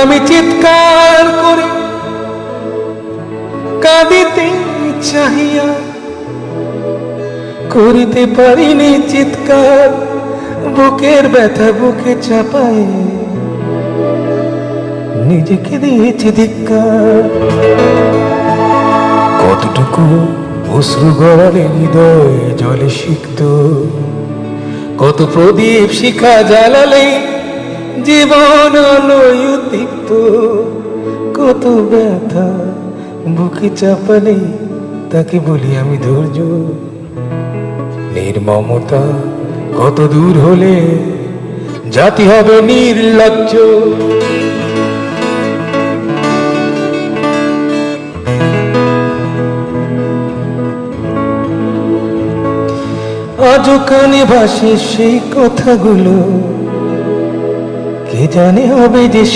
আমি চিৎকার করে কাঁদিতে চাহিয়া করিতে পারিনি চিৎকার, বুকের ব্যথা বুকে চাপায় নিজেকে দিয়েছি ধিক্কার। কতটুকু অশ্রু গড়ালে হৃদয় জলে সিক্ত, কত প্রদীপ শিখা জ্বালালে জীবন আলোয় উদ্দীপ্ত, কত ব্যথা বুকে চাপালে তাকে বলি আমি ধৈর্য। নির্মমতা কত দূর হলে জাতি হবে নির্লজ্জ। আজও কানে ভাসে সেই কথাগুলো, কে জানে হবে যে শেষ